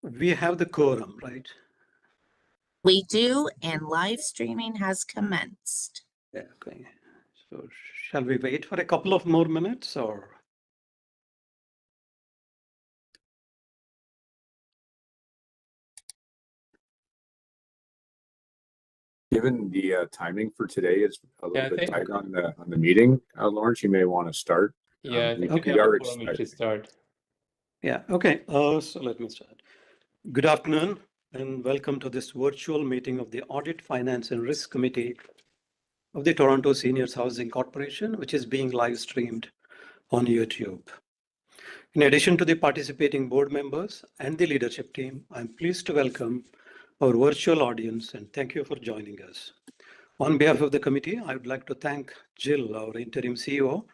We have the quorum, right? We do, and live streaming has commenced. Yeah, okay. So shall we wait for a couple of more minutes or? Given the timing for today is a little bit tight on the meeting, Lawrence, you may want to start. Yeah, I think okay. we are expecting to start. Yeah, okay. So let me start. Good afternoon and welcome to this virtual meeting of the Audit, Finance and Risk Committee of the Toronto Seniors Housing Corporation, which is being live streamed on YouTube. In addition to the participating board members and the leadership team, I'm pleased to welcome our virtual audience and thank you for joining us. On behalf of the committee, I would like to thank Jill, our interim CEO,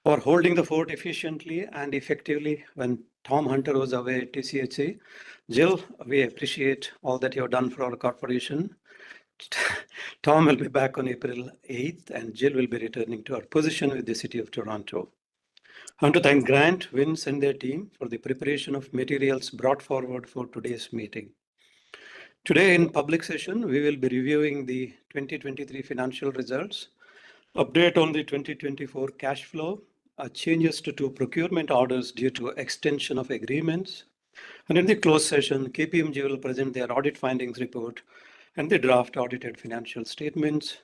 for holding the fort efficiently and effectively when Tom Hunter was away at TCHC. Jill, we appreciate all that you have done for our corporation. Tom will be back on April 8th and Jill will be returning to her position with the City of Toronto. I want to thank Grant, Vince and their team for the preparation of materials brought forward for today's meeting. Today in public session, we will be reviewing the 2023 financial results, update on the 2024 cash flow, changes to two procurement orders due to extension of agreements. And in the closed session, KPMG will present their audit findings report and the draft audited financial statements.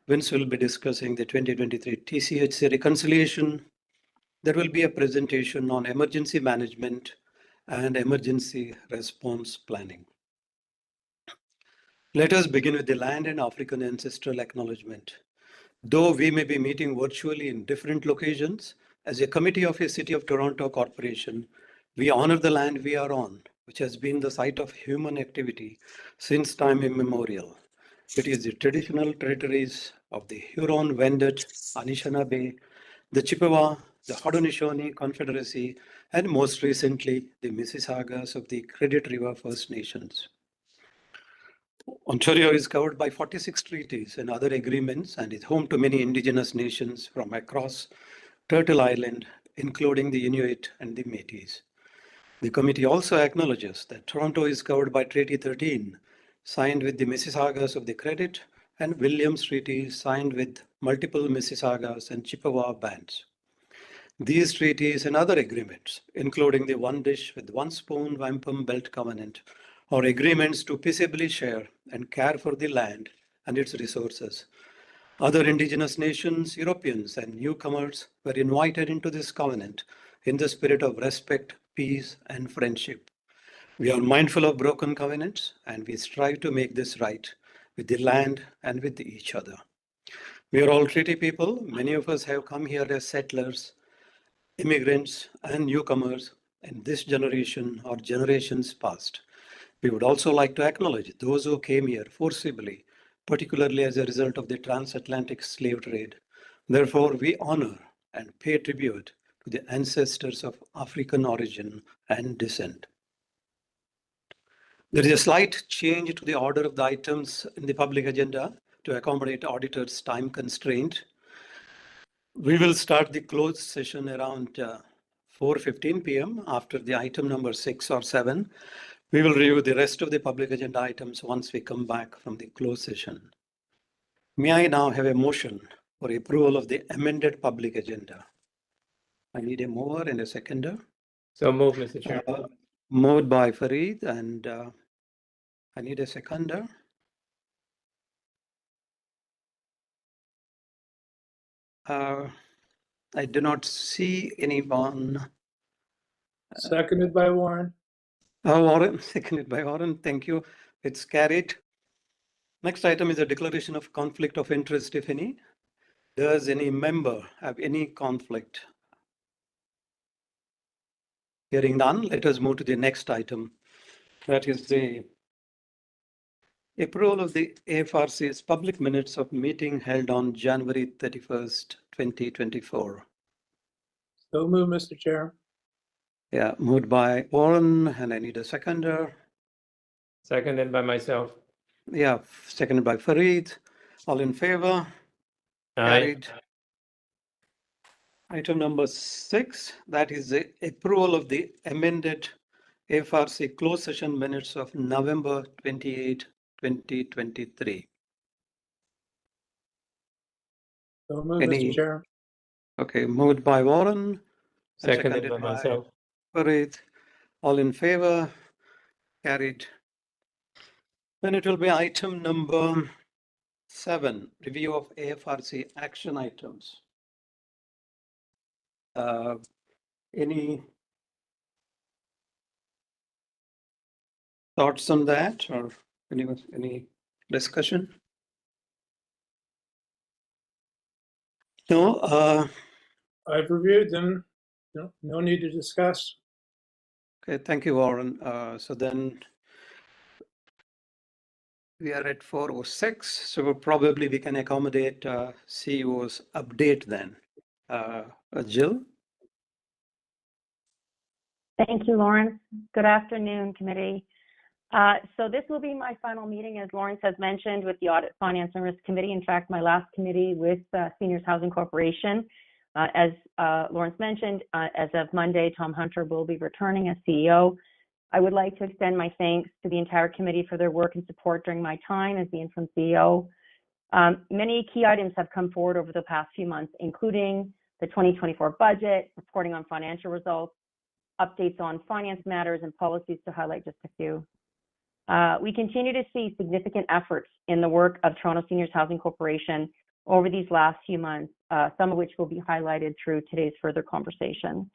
Vince will be discussing the 2023 TCHC reconciliation. There will be a presentation on emergency management and emergency response planning. Let us begin with the land and African ancestral acknowledgement. Though we may be meeting virtually in different locations, as a committee of a City of Toronto Corporation, we honor the land we are on, which has been the site of human activity since time immemorial. It is the traditional territories of the Huron-Wendat, Anishinaabe, the Chippewa, the Haudenosaunee Confederacy, and most recently, the Mississaugas of the Credit River First Nations. Ontario is covered by 46 treaties and other agreements and is home to many Indigenous nations from across Turtle Island, including the Inuit and the Métis. The committee also acknowledges that Toronto is covered by Treaty 13, signed with the Mississaugas of the Credit, and Williams Treaty, signed with multiple Mississaugas and Chippewa bands. These treaties and other agreements, including the One Dish with One Spoon Wampum Belt Covenant, or agreements to peaceably share and care for the land and its resources. Other Indigenous nations, Europeans, and newcomers were invited into this covenant in the spirit of respect, peace, and friendship. We are mindful of broken covenants, and we strive to make this right with the land and with each other. We are all treaty people. Many of us have come here as settlers, immigrants, and newcomers in this generation or generations past. We would also like to acknowledge those who came here forcibly, particularly as a result of the transatlantic slave trade. Therefore, we honor and pay tribute to the ancestors of African origin and descent. There is a slight change to the order of the items in the public agenda to accommodate auditors' time constraint. We will start the closed session around 4:15 p.m. after the item number 6 or 7. We will review the rest of the public agenda items once we come back from the closed session. May I now have a motion for approval of the amended public agenda? I need a mover and a seconder. So move, Mr. Chair. Moved by Fareed, and I need a seconder. I do not see anyone. Seconded by Warren. Warren, seconded by Warren. Thank you. It's carried. Next item is a declaration of conflict of interest, if any. Does any member have any conflict? Hearing none, let us move to the next item. That is the approval of the AFRC's public minutes of meeting held on January 31st, 2024. So move, Mr. Chair. Yeah, moved by Warren, and I need a seconder. Seconded by myself. Yeah, seconded by Fareed. All in favor? Aye. Carried. Item number 6, that is the approval of the amended AFRC closed session minutes of November 28, 2023. So moved, Any- Mr. Chair. Okay, moved by Warren. and Seconded by myself. Farid. All in favor? Carried. Then it will be item number 7, review of AFRC action items. Any thoughts on that, or any discussion? No, I've reviewed them. No need to discuss. okay, thank you, Warren. So then we are at 4:06, so probably we can accommodate CEO's update then. Jill? Thank you, Lawrence. Good afternoon, committee. So this will be my final meeting, as Lawrence has mentioned, with the Audit, Finance and Risk Committee. In fact, my last committee with Seniors Housing Corporation. As Lawrence mentioned, as of Monday, Tom Hunter will be returning as CEO. I would like to extend my thanks to the entire committee for their work and support during my time as the interim CEO. Many key items have come forward over the past few months, including the 2024 budget, reporting on financial results, updates on finance matters, and policies, to highlight just a few. We continue to see significant efforts in the work of Toronto Seniors Housing Corporation over these last few months, some of which will be highlighted through today's further conversation.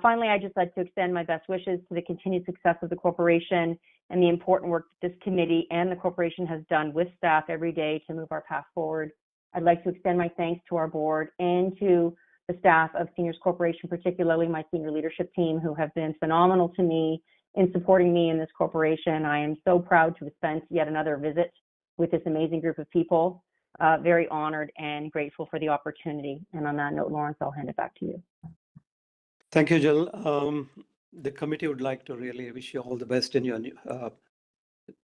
Finally, I'd just like to extend my best wishes to the continued success of the corporation and the important work that this committee and the corporation has done with staff every day to move our path forward. I'd like to extend my thanks to our board and to the staff of Seniors Corporation, particularly my senior leadership team, who have been phenomenal to me in supporting me in this corporation. I am so proud to have spent yet another visit with this amazing group of people. Very honored and grateful for the opportunity. And on that note, Lawrence, I'll hand it back to you. Thank you, Jill. The committee would like to really wish you all the best in your new,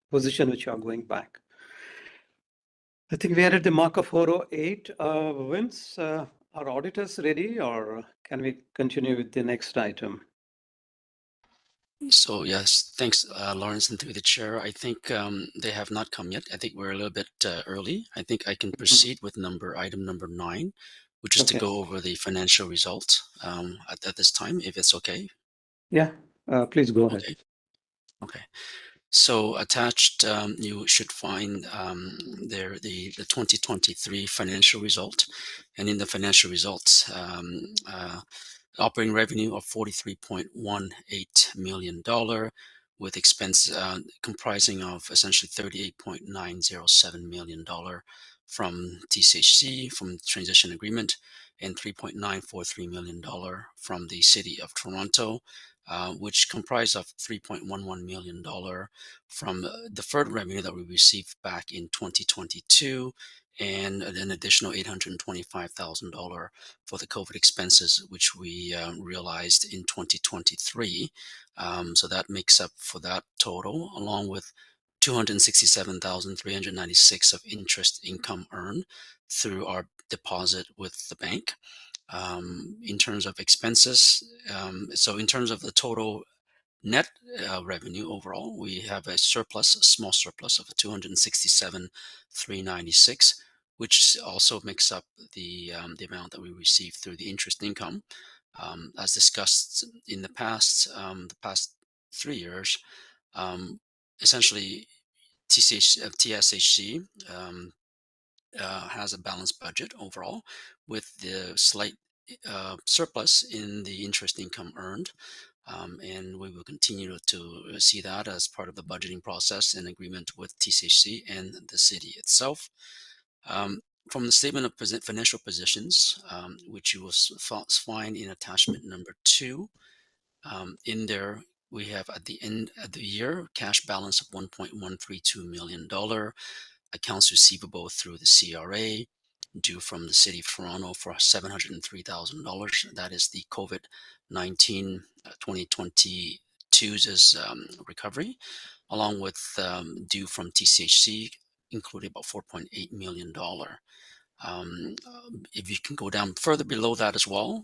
position which you are going back. I think we are at the mark of 4:08. Vince, are auditors ready, or can we continue with the next item? So yes, thanks, Lawrence, and through the chair. I think they have not come yet. I think we're a little bit early. I think I can proceed with item number 9, which is to Okay. go over the financial results at this time, if it's okay. Yeah, please go ahead. Okay. So attached, you should find there the 2023 financial result, and in the financial results, operating revenue of $43.18 million, with expense comprising of essentially $38.907 million from TCHC, from transition agreement, and $3.943 million from the City of Toronto, which comprised of $3.11 million from deferred revenue that we received back in 2022, and an additional $825,000 for the COVID expenses, which we realized in 2023. So that makes up for that total, along with $267,396 of interest income earned through our deposit with the bank. In terms of expenses, so in terms of the total net revenue overall, we have a surplus, a small surplus of $267,396, which also makes up the amount that we receive through the interest income. As discussed in the past 3 years, essentially TSHC has a balanced budget overall, with the slight surplus in the interest income earned. And we will continue to see that as part of the budgeting process in agreement with TCHC and the city itself. From the statement of financial positions, which you will find in attachment number 2, in there we have at the end of the year cash balance of $1.132 million, accounts receivable through the CRA, due from the City of Toronto for $703,000. That is the COVID-19 2022's recovery, along with due from TCHC, including about $4.8 million. If you can go down further below that as well,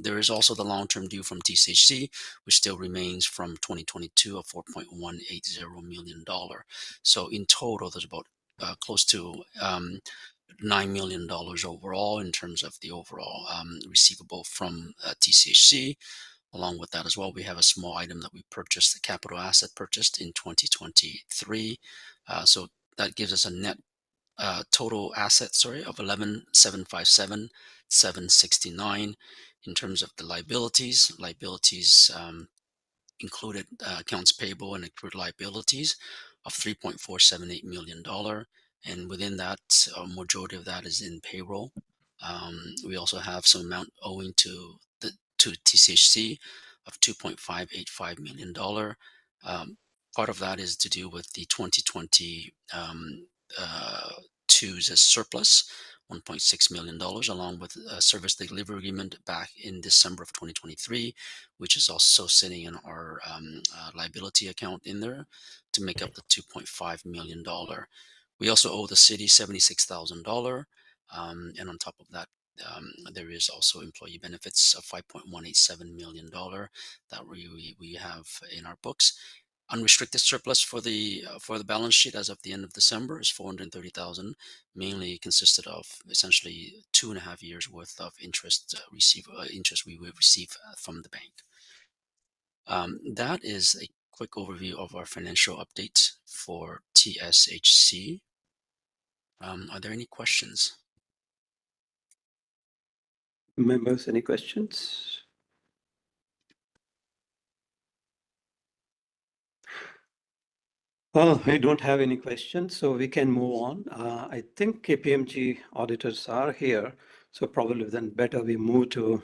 there is also the long-term due from TCHC, which still remains from 2022 of $4.180 million. So in total, there's about close to $9 million overall in terms of the overall receivable from TCHC. Along with that as well, we have a small item that we purchased, a capital asset purchased in 2023. So that gives us a net total assets, of 11,757,769. In terms of the liabilities, included accounts payable and accrued liabilities of $3.478 million. And within that, a majority of that is in payroll. We also have some amount owing to TCHC of $2.585 million. Part of that is to do with the 2022's surplus, $1.6 million, along with a service delivery agreement back in December of 2023, which is also sitting in our liability account in there to make up the $2.5 million. We also owe the city $76,000. And on top of that, there is also employee benefits of $5.187 million that we have in our books. Unrestricted surplus for the balance sheet as of the end of December is $430,000, mainly consisted of essentially 2.5 years worth of interest we will receive from the bank. That is a quick overview of our financial update for TSHC. Are there any questions? Members, any questions? Well, I don't have any questions, so we can move on. I think KPMG auditors are here, so probably then better we move to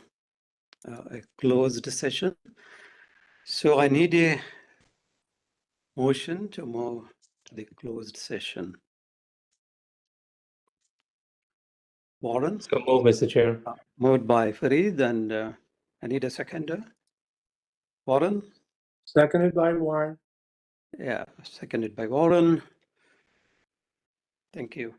a closed session. So I need a motion to move to the closed session. Warren? So move, Mr. Chair. Moved by Fareed, and I need a seconder. Warren? Seconded by Warren. Yeah, seconded by Warren. Thank you.